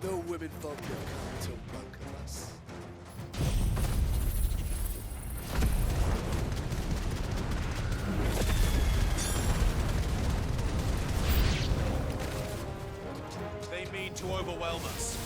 The women folk have come to welcome us. They mean to overwhelm us.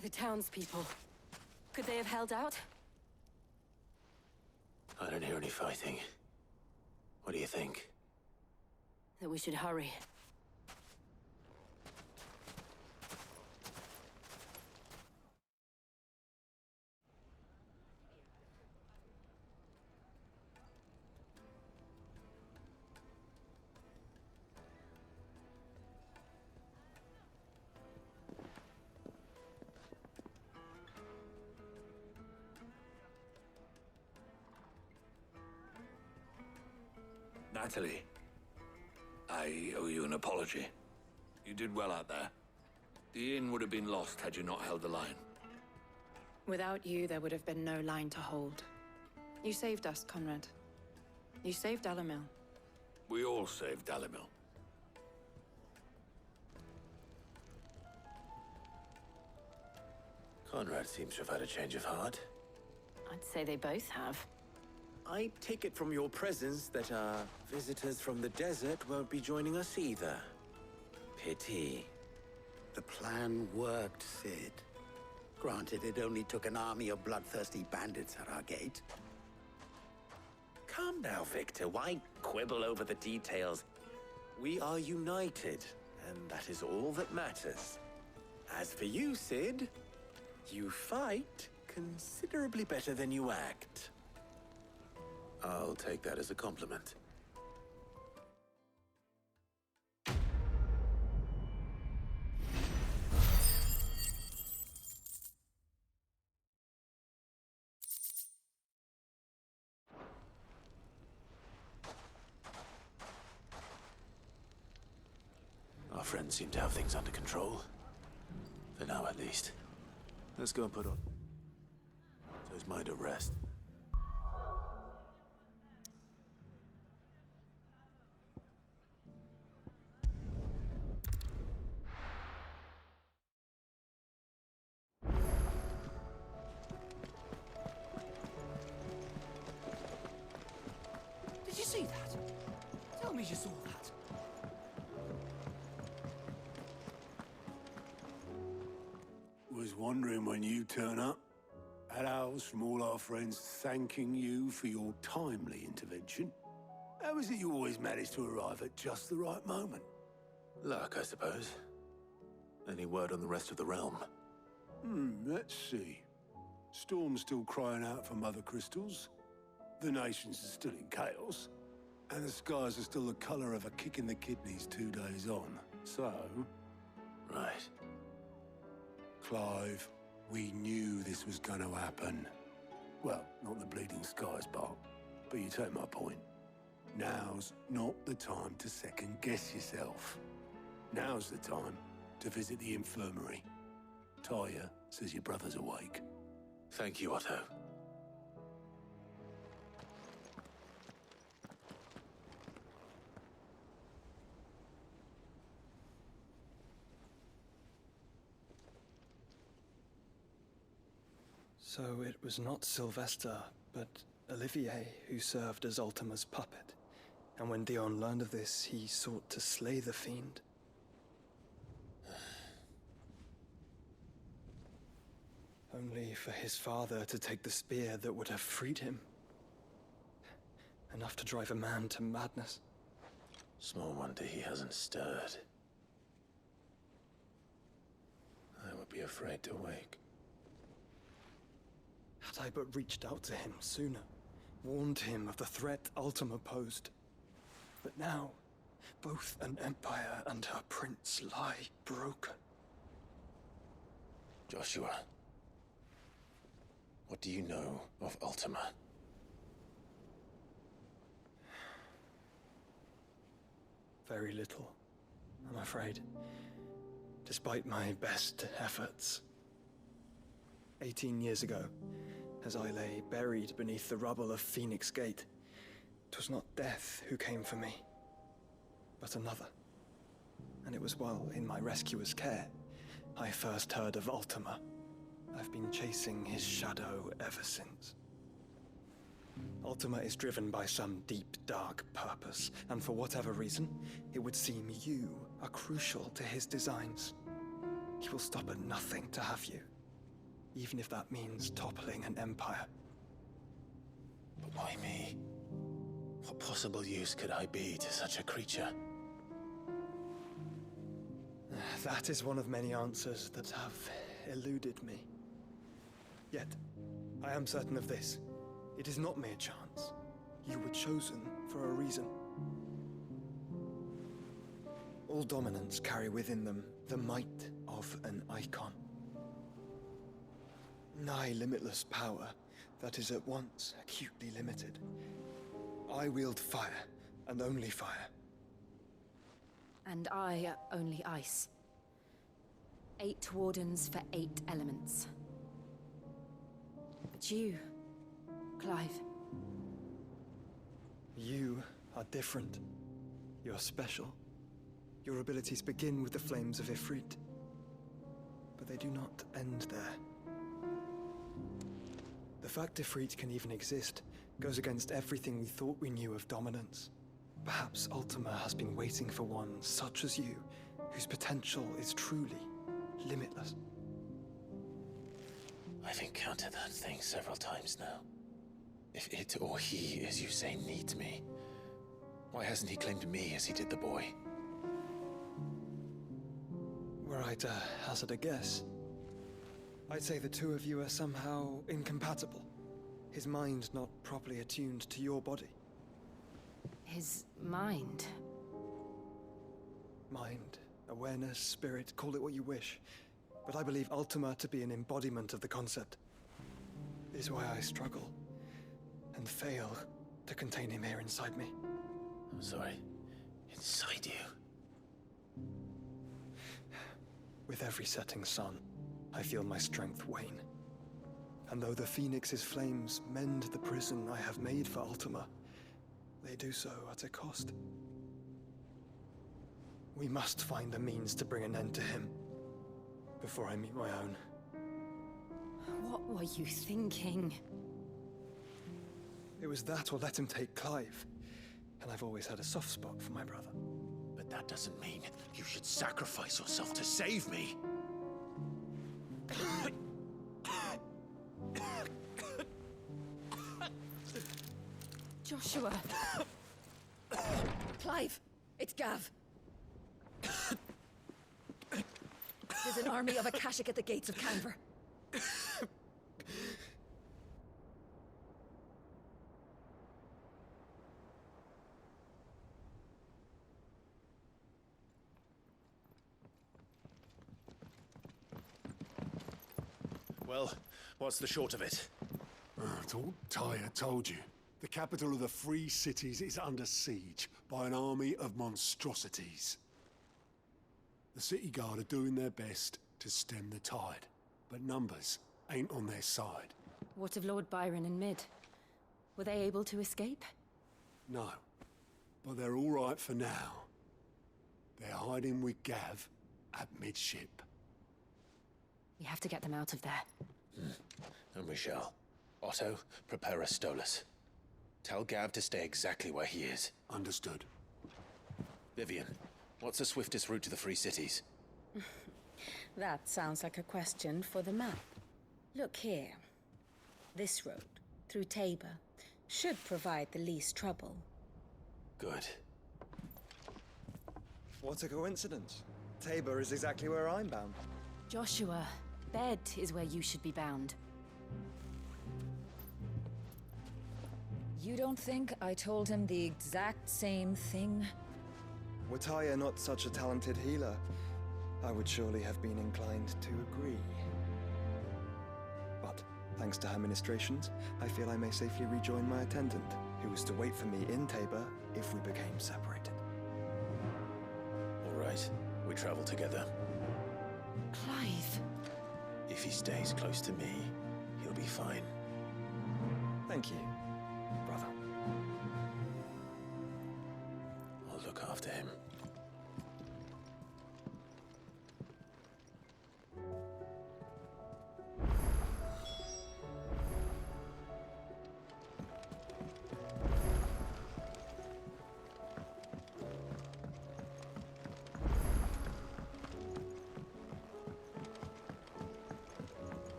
The townspeople. Could they have held out? I don't hear any fighting. What do you think? That we should hurry. Natalie, I owe you an apology. You did well out there. The inn would have been lost had you not held the line. Without you, there would have been no line to hold. You saved us, Conrad. You saved Alamil. We all saved Dalimil. Conrad seems to have had a change of heart. I'd say they both have. I take it from your presence that our visitors from the desert won't be joining us either. Pity. The plan worked, Sid. Granted, it only took an army of bloodthirsty bandits at our gate. Calm now, Victor. Why quibble over the details? We are united, and that is all that matters. As for you, Sid, you fight considerably better than you act. I'll take that as a compliment. Our friends seem to have things under control. For now, at least. Let's go and put on his mind at rest. Did you see that? Tell me you saw that. Was wondering when you turn up. Hellos from all our friends thanking you for your timely intervention. How is it you always manage to arrive at just the right moment? Luck, I suppose. Any word on the rest of the realm? Let's see. Storm's still crying out for Mother Crystals. The nations are still in chaos. And the skies are still the colour of a kick in the kidneys 2 days on. So, Right. Clive, we knew this was going to happen. Well, not the bleeding skies part, but you take my point. Now's not the time to second-guess yourself. Now's the time to visit the infirmary. Talia says your brother's awake. Thank you, Otto. So it was not Sylvester, but Olivier who served as Ultima's puppet. And when Dion learned of this, he sought to slay the fiend. Only for his father to take the spear that would have freed him. Enough to drive a man to madness. Small wonder he hasn't stirred. I would be afraid to wake. Had I but reached out to him sooner, warned him of the threat Ultima posed. But now, both an empire and her prince lie broken. Joshua, what do you know of Ultima? Very little, I'm afraid. Despite my best efforts. 18 years ago, as I lay buried beneath the rubble of Phoenix Gate, 'twas not death who came for me, but another. And it was while in my rescuer's care, I first heard of Ultima. I've been chasing his shadow ever since. Ultima is driven by some deep, dark purpose, and for whatever reason, it would seem you are crucial to his designs. He will stop at nothing to have you, even if that means toppling an empire. But why me? What possible use could I be to such a creature? That is one of many answers that have eluded me. Yet, I am certain of this. It is not mere chance. You were chosen for a reason. All dominants carry within them the might of an Eikon. Nigh limitless power that is at once acutely limited. I wield fire, and only fire. And I only ice. 8 wardens for 8 elements. But you, Clive. You are different. You're special. Your abilities begin with the flames of Ifrit. But they do not end there. The fact Ifrit can even exist goes against everything we thought we knew of dominance. Perhaps Ultima has been waiting for one such as you, whose potential is truly limitless. I've encountered that thing several times now. If it or he, as you say, needs me, why hasn't he claimed me as he did the boy? Were I to hazard a guess, I'd say the two of you are somehow incompatible. His mind not properly attuned to your body. His mind. Mind, awareness, spirit, call it what you wish. But I believe Ultima to be an embodiment of the concept. It is why I struggle and fail to contain him here inside me. I'm sorry. Inside you? With every setting sun, I feel my strength wane. And though the Phoenix's flames mend the prison I have made for Ultima, they do so at a cost. We must find a means to bring an end to him before I meet my own. What were you thinking? It was that or let him take Clive. And I've always had a soft spot for my brother. But that doesn't mean you should sacrifice yourself to save me. Joshua! Clive! It's Gav! There's an army of Akashic at the gates of Canver. Well, what's the short of it? Tyre told you. The capital of the Free Cities is under siege by an army of monstrosities. The city guard are doing their best to stem the tide, but numbers ain't on their side. What of Lord Byron and Mid? Were they able to escape? No, but they're all right for now. They're hiding with Gav at midship. We have to get them out of there. And we shall. Otto, prepare a Stolas. Tell Gav to stay exactly where he is. Understood. Vivian, what's the swiftest route to the Free Cities? That sounds like a question for the map. Look here. This road, through Tabor, should provide the least trouble. Good. What a coincidence. Tabor is exactly where I'm bound. Joshua, Bed is where you should be bound. You don't think I told him the exact same thing? Were Tyre not such a talented healer, I would surely have been inclined to agree. But, thanks to her ministrations, I feel I may safely rejoin my attendant, who was to wait for me in Tabor if we became separated. All right, we travel together. Clive. If he stays close to me, he'll be fine. Thank you, brother. I'll look after him.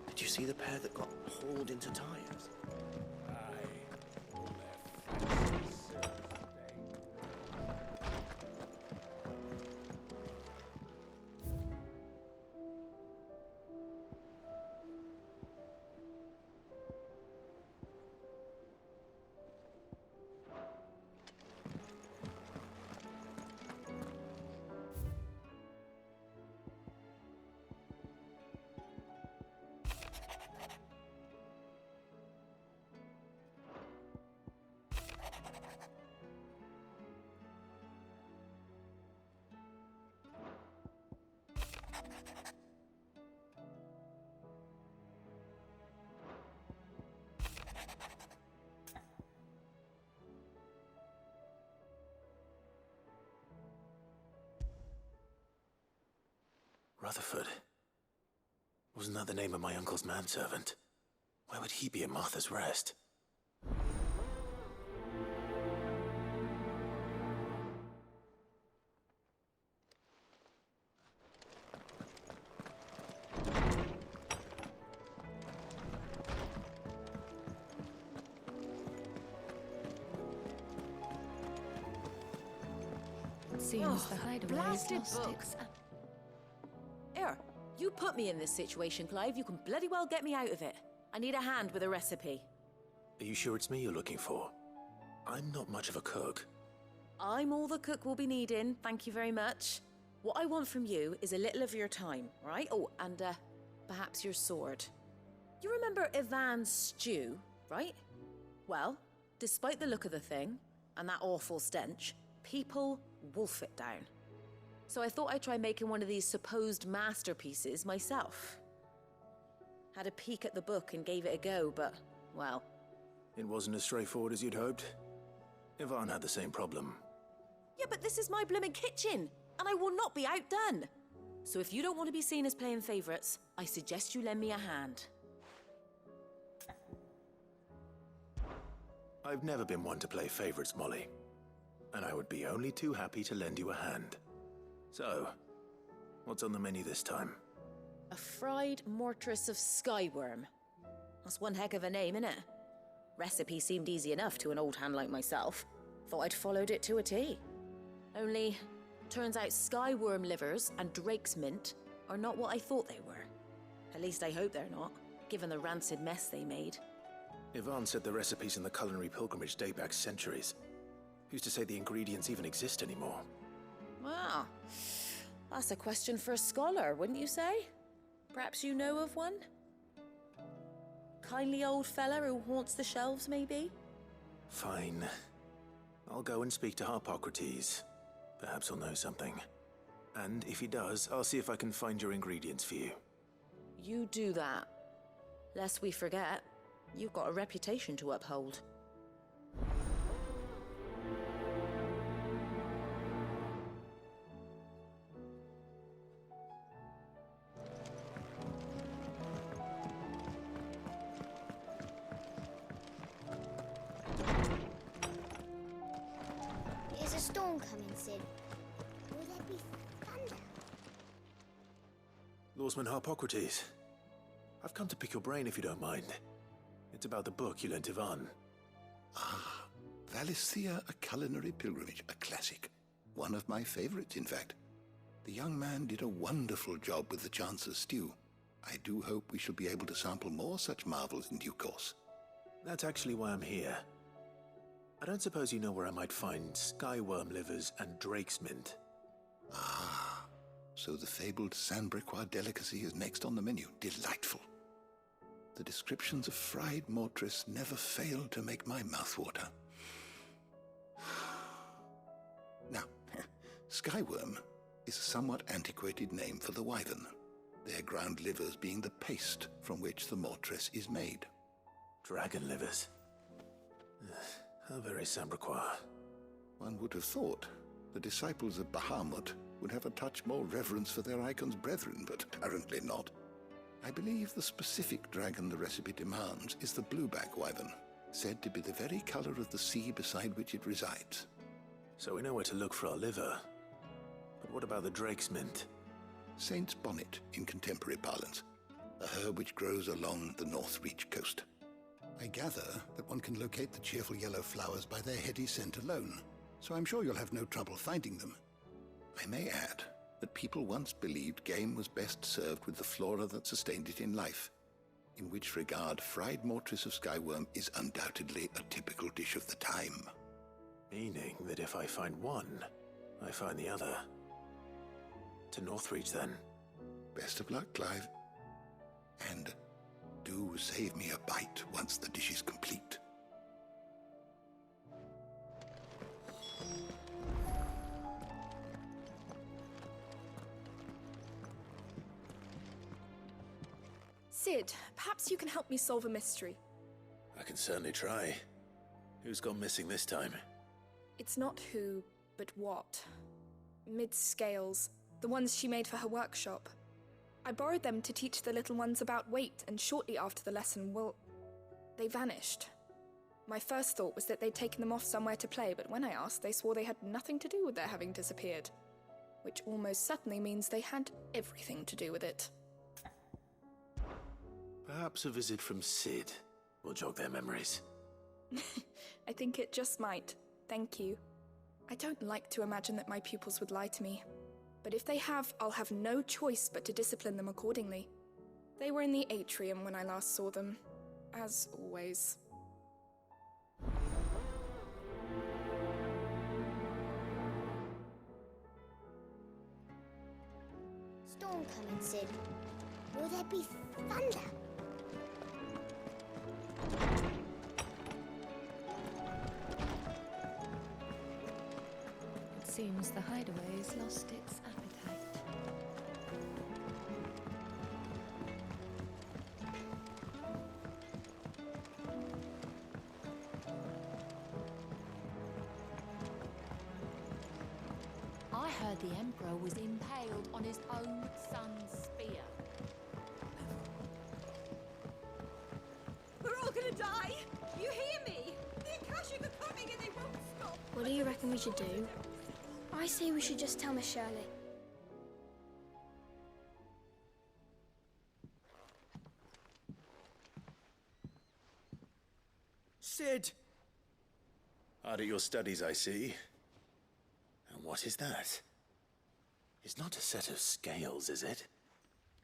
Did you see the pair that got hauled into tires? Rutherford. Wasn't that the name of my uncle's manservant? Why would he be at Martha's Rest? Seems the hideaway blasted is lost books. Here, you put me in this situation, Clive. You can bloody well get me out of it. I need a hand with a recipe. Are you sure it's me you're looking for? I'm not much of a cook. I'm all the cook will be needing, thank you very much. What I want from you is a little of your time, right? Oh, and perhaps your sword. You remember Ivan's stew, right? Well, despite the look of the thing, and that awful stench, people wolf it down. So I thought I'd try making one of these supposed masterpieces myself. Had a peek at the book and gave it a go, but, well... It wasn't as straightforward as you'd hoped. Ivan had the same problem. Yeah, but this is my blimmin' kitchen, and I will not be outdone. So if you don't want to be seen as playing favourites, I suggest you lend me a hand. I've never been one to play favorites, Molly. And I would be only too happy to lend you a hand. So, what's on the menu this time? A fried mortress of skyworm. That's one heck of a name, innit? Recipe seemed easy enough to an old hand like myself. Thought I'd followed it to a T. Only, turns out skyworm livers and drake's mint are not what I thought they were. At least I hope they're not, given the rancid mess they made. Ivan said the recipes in the culinary pilgrimage date back centuries. Who's to say the ingredients even exist anymore? Wow. That's a question for a scholar, wouldn't you say? Perhaps you know of one? Kindly old fella who haunts the shelves, maybe? Fine. I'll go and speak to Harpocrates. Perhaps he'll know something. And if he does, I'll see if I can find your ingredients for you. You do that. Lest we forget, you've got a reputation to uphold. Is a storm coming, Sid? Will there be thunder? Lawsman Harpocrates, I've come to pick your brain if you don't mind. It's about the book you lent Ivan. Ah, Valisthea, A Culinary Pilgrimage, a classic. One of my favorites, in fact. The young man did a wonderful job with the Chance's stew. I do hope we shall be able to sample more such marvels in due course. That's actually why I'm here. I don't suppose you know where I might find skyworm livers and drake's mint. Ah, so the fabled Sandbrequois delicacy is next on the menu. Delightful. The descriptions of fried mortress never fail to make my mouth water. Now, skyworm is a somewhat antiquated name for the wyvern, their ground livers being the paste from which the mortress is made. Dragon livers. How very Sandbrequois. One would have thought the disciples of Bahamut would have a touch more reverence for their Eikons brethren, but apparently not. I believe the specific dragon the recipe demands is the blueback wyvern, said to be the very color of the sea beside which it resides. So we know where to look for our liver. But what about the drake's mint? Saint's bonnet in contemporary parlance, a herb which grows along the North Reach coast. I gather that one can locate the cheerful yellow flowers by their heady scent alone, so I'm sure you'll have no trouble finding them. I may add that people once believed game was best served with the flora that sustained it in life, in which regard fried mortress of skyworm is undoubtedly a typical dish of the time. Meaning that if I find one, I find the other. To Northreach, then. Best of luck, Clive. And do save me a bite once the dish is complete. Sid, perhaps you can help me solve a mystery. I can certainly try. Who's gone missing this time? It's not who, but what. Mid's scales, the ones she made for her workshop. I borrowed them to teach the little ones about weight, and shortly after the lesson, well, they vanished. My first thought was that they'd taken them off somewhere to play, but when I asked, they swore they had nothing to do with their having disappeared. Which almost certainly means they had everything to do with it. Perhaps a visit from Sid will jog their memories. I think it just might. Thank you. I don't like to imagine that my pupils would lie to me. But if they have, I'll have no choice but to discipline them accordingly. They were in the atrium when I last saw them, as always. Storm coming, Sid. Will there be thunder? It seems the hideaway's lost its appetite. I heard the Emperor was impaled on his own son's spear. We're all gonna die! You hear me? The Akashic are coming and they won't stop! What do you reckon we should do? I say we should just tell Miss Shirley. Sid! Hard at your studies, I see. And what is that? It's not a set of scales, is it?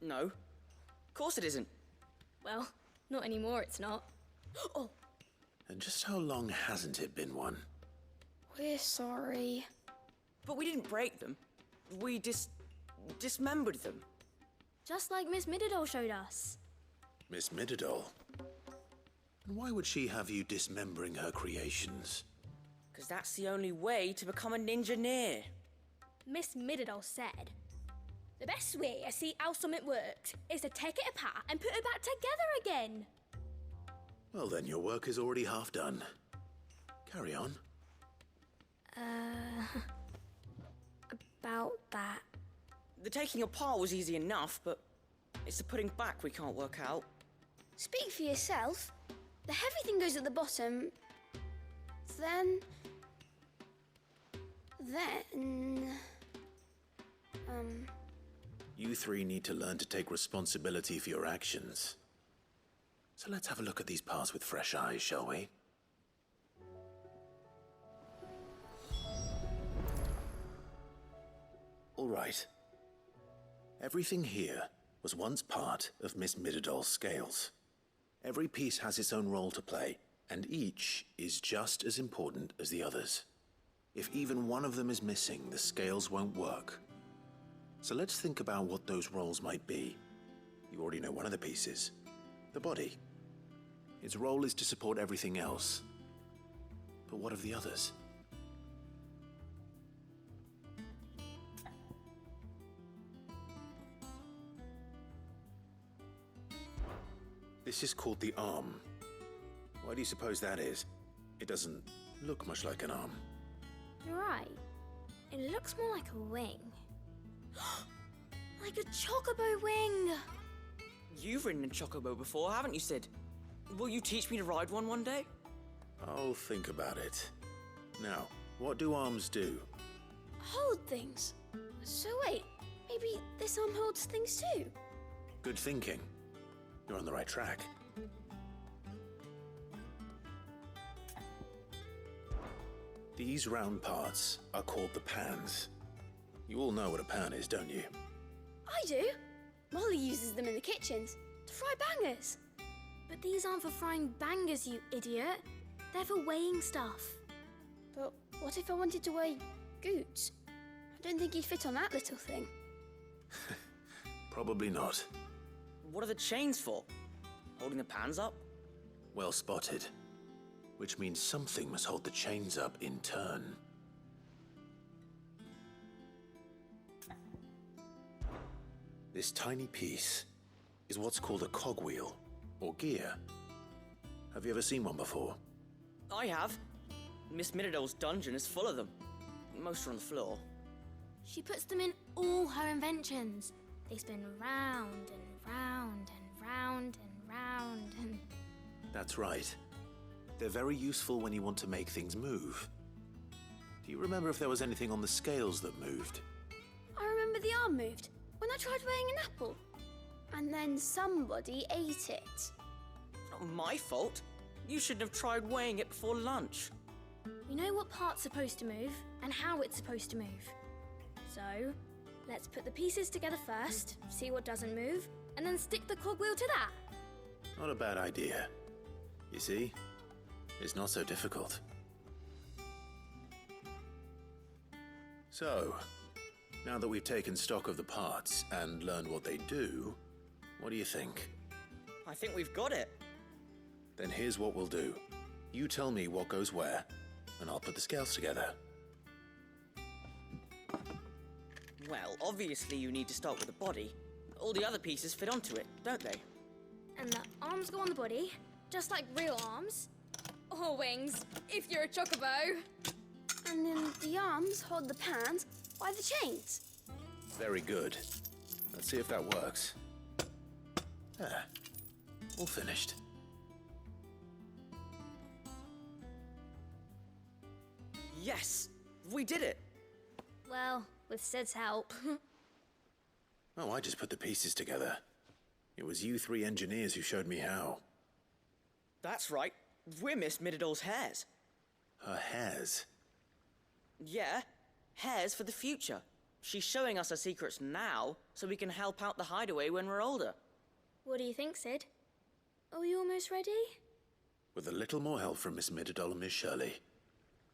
No. Of course it isn't. Well, not anymore, it's not. Oh, And just how long hasn't it been one? we're sorry. But we didn't break them. We dismembered them. Just like Miss Mididol showed us. Miss Mididol? And why would she have you dismembering her creations? Because that's the only way to become a ninja-neer. Miss Mididol said, the best way to see how something works is to take it apart and put it back together again. Well then, your work is already half done. Carry on. About that. The taking apart was easy enough, but it's the putting back we can't work out. Speak for yourself. The heavy thing goes at the bottom. Then... You three need to learn to take responsibility for your actions. So let's have a look at these parts with fresh eyes, shall we? All right. Everything here was once part of Miss Mididol's scales. Every piece has its own role to play, and each is just as important as the others. If even one of them is missing, the scales won't work. So let's think about what those roles might be. You already know one of the pieces, the body. Its role is to support everything else. But what of the others? This is called the arm. Why do you suppose that is? It doesn't look much like an arm. You're right. It looks more like a wing. Like a chocobo wing! You've ridden a chocobo before, haven't you, Sid? Will you teach me to ride one day? I'll think about it. Now, what do arms do? hold things. So wait, maybe this arm holds things too? Good thinking. You're on the right track. These round parts are called the pans. You all know what a pan is, don't you? I do. Molly uses them in the kitchens to fry bangers. But these aren't for frying bangers, you idiot. They're for weighing stuff. But what if I wanted to weigh Goots? I don't think he'd fit on that little thing. Probably not. What are the chains for? Holding the pans up? Well spotted. Which means something must hold the chains up in turn. This tiny piece is what's called a cogwheel, or gear. Have you ever seen one before? I have. Miss Minidol's dungeon is full of them. Most are on the floor. She puts them in all her inventions. They spin round and round and round and round and... That's right. They're very useful when you want to make things move. Do you remember if there was anything on the scales that moved? I remember the arm moved when I tried weighing an apple. And then somebody ate it. Not my fault. You shouldn't have tried weighing it before lunch. We know what part's supposed to move and how it's supposed to move. So, let's put the pieces together first, see what doesn't move, and then stick the cogwheel to that. Not a bad idea. You see? It's not so difficult. So, now that we've taken stock of the parts and learned what they do, what do you think? I think we've got it. Then here's what we'll do. You tell me what goes where, and I'll put the scales together. Well, obviously you need to start with the body. All the other pieces fit onto it, don't they? And the arms go on the body, just like real arms. Or wings, if you're a chocobo. And then the arms hold the pans by the chains. Very good. Let's see if that works. There. All finished. Yes! We did it! Well, with Sid's help. Oh, I just put the pieces together. It was you three engineers who showed me how. That's right. We're Miss Mididol's hairs. Her hairs? Yeah, hairs for the future. She's showing us her secrets now, so we can help out the hideaway when we're older. What do you think, Sid? Are we almost ready? With a little more help from Miss Midadol and Miss Shirley,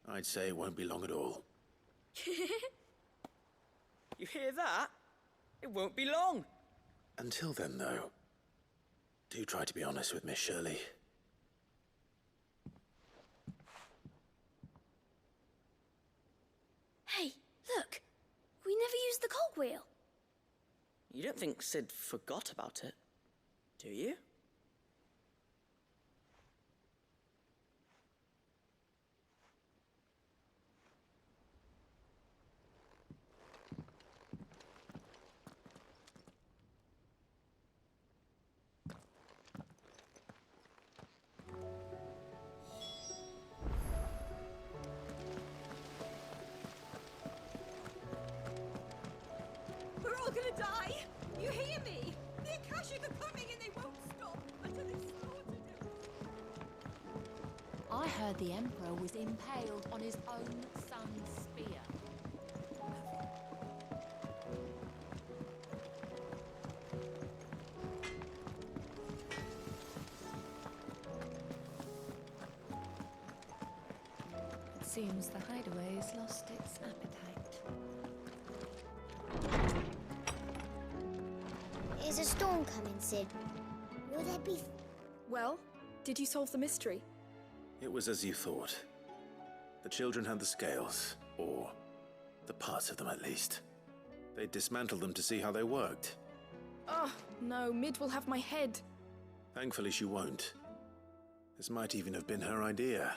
I'd say it won't be long at all. You hear that? It won't be long. Until then, though, do try to be honest with Miss Shirley. Hey, look! We never used the cogwheel. You don't think Sid forgot about it, do you? We're all gonna die! You hear me? The Akashic are coming and they won't stop until they've slaughtered everyone. I heard the Emperor was impaled on his own son's spear. It seems the hideaway has lost its appetite. Is a storm coming, Sid? Will there be... Well, did you solve the mystery? It was as you thought. The children had the scales, or the parts of them at least. They dismantled them to see how they worked. Oh, no, Mid will have my head. Thankfully she won't. This might even have been her idea.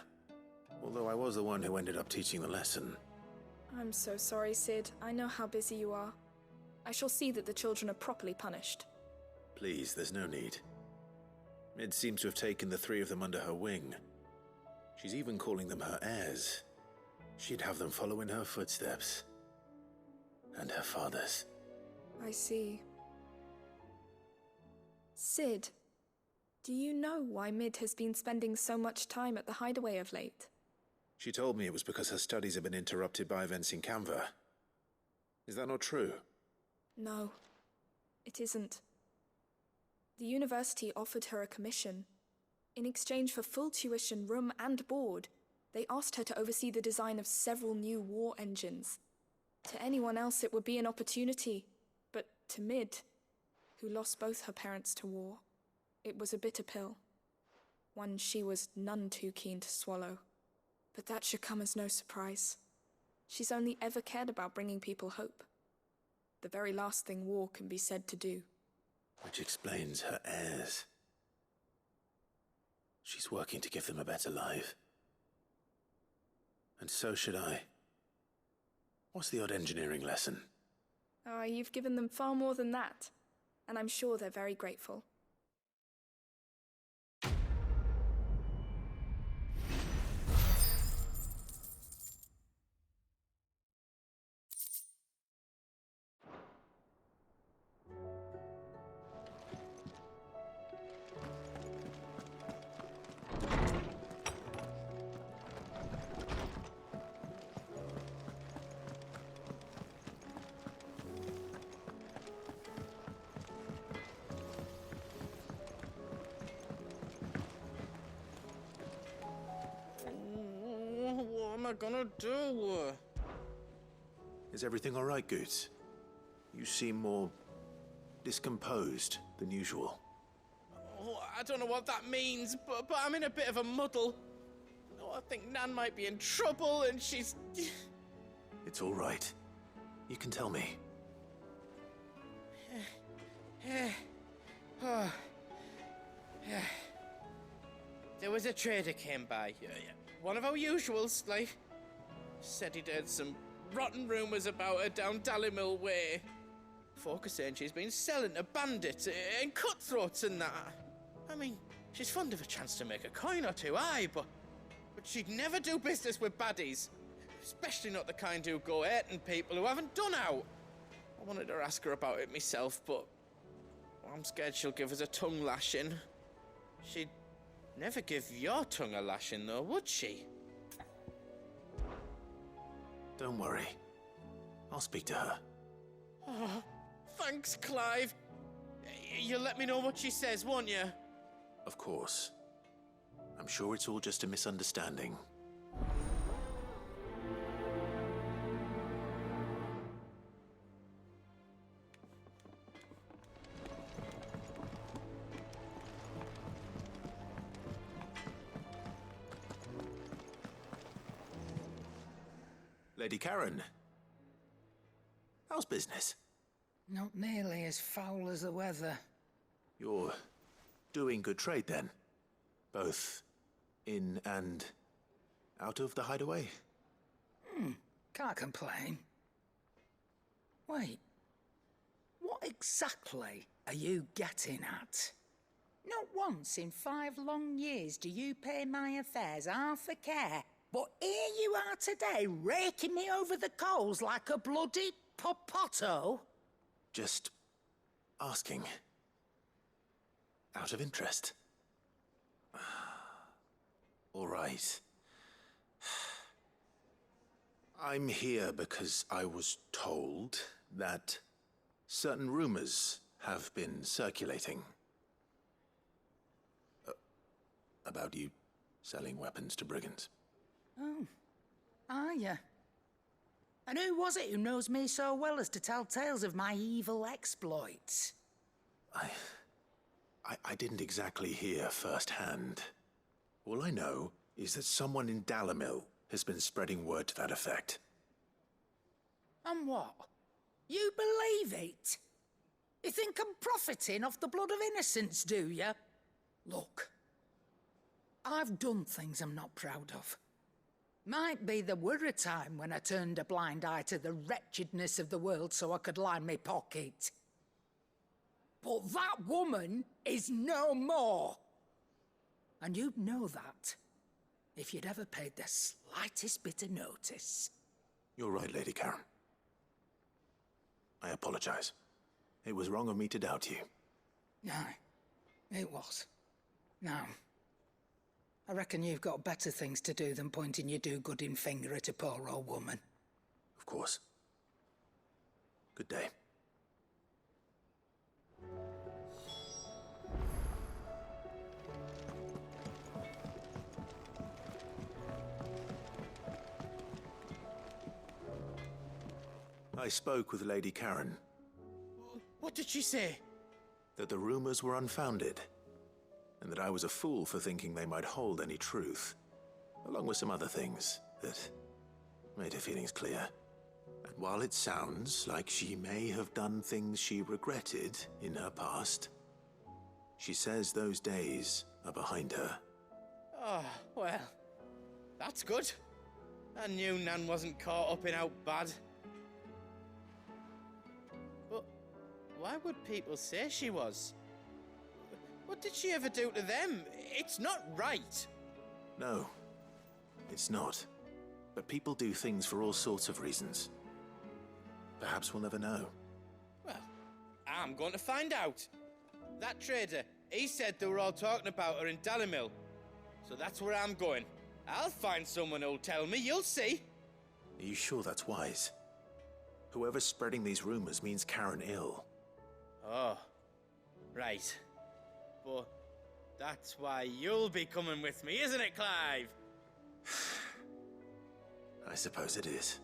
Although I was the one who ended up teaching the lesson. I'm so sorry, Sid. I know how busy you are. I shall see that the children are properly punished. Please, there's no need. Mid seems to have taken the three of them under her wing. She's even calling them her heirs. She'd have them follow in her footsteps. And her father's. I see. Sid, do you know why Mid has been spending so much time at the hideaway of late? She told me it was because her studies have been interrupted by events in Canva. Is that not true? No, it isn't. The university offered her a commission. In exchange for full tuition, room and board, they asked her to oversee the design of several new war engines. To anyone else it would be an opportunity, but to Mid, who lost both her parents to war, it was a bitter pill. One she was none too keen to swallow. But that should come as no surprise. She's only ever cared about bringing people hope. The very last thing war can be said to do. Which explains her heirs. She's working to give them a better life. And so should I. What's the odd engineering lesson? Ah, you've given them far more than that. And I'm sure they're very grateful. What am I gonna do? Is everything all right, Goots? You seem more discomposed than usual. Oh, I don't know what that means, but I'm in a bit of a muddle. Oh, I think Nan might be in trouble and she's... It's all right. You can tell me. There was a trader came by. One of our usuals, like. Said he'd heard some rotten rumours about her down Dallymill Way. Folk are saying she's been selling to bandits and cutthroats and that. I mean, she's fond of a chance to make a coin or two, aye, but she'd never do business with baddies. Especially not the kind who go hurting people who haven't done out. I wanted to ask her about it myself, but I'm scared she'll give us a tongue lashing. She'd never give your tongue a lashing, though, would she? Don't worry. I'll speak to her. Oh, thanks, Clive. You'll let me know what she says, won't you? Of course. I'm sure it's all just a misunderstanding. Lady Karen, how's business? Not nearly as foul as the weather. You're doing good trade then? Both in and out of the hideaway? Can't complain. Wait, what exactly are you getting at? Not once in 5 long years do you pay my affairs half a care, but here you are today, raking me over the coals like a bloody popoto? Just asking. Out of interest. All right. I'm here because I was told that certain rumors have been circulating. About you selling weapons to brigands. Oh, are you? And who was it who knows me so well as to tell tales of my evil exploits? I didn't exactly hear firsthand. All I know is that someone in Dalimil has been spreading word to that effect. And what? You believe it? You think I'm profiting off the blood of innocents, do you? Look, I've done things I'm not proud of. Might be there were a time when I turned a blind eye to the wretchedness of the world so I could line my pocket. But that woman is no more. And you'd know that if you'd ever paid the slightest bit of notice. You're right, Lady Karen. I apologize. It was wrong of me to doubt you. Aye, it was. Now, I reckon you've got better things to do than pointing your do-gooding finger at a poor old woman. Of course. Good day. I spoke with Lady Karen. What did she say? That the rumors were unfounded, and that I was a fool for thinking they might hold any truth, along with some other things that made her feelings clear. And while it sounds like she may have done things she regretted in her past, she says those days are behind her. Oh, well, that's good. I knew Nan wasn't caught up in out bad. But why would people say she was? What did she ever do to them? It's not right. No, it's not. But people do things for all sorts of reasons. Perhaps we'll never know. Well, I'm going to find out. That trader, he said they were all talking about her in Dalimil. So that's where I'm going. I'll find someone who'll tell me, you'll see. Are you sure that's wise? Whoever's spreading these rumors means Karen ill. Oh, right. But that's why you'll be coming with me, isn't it, Clive? I suppose it is.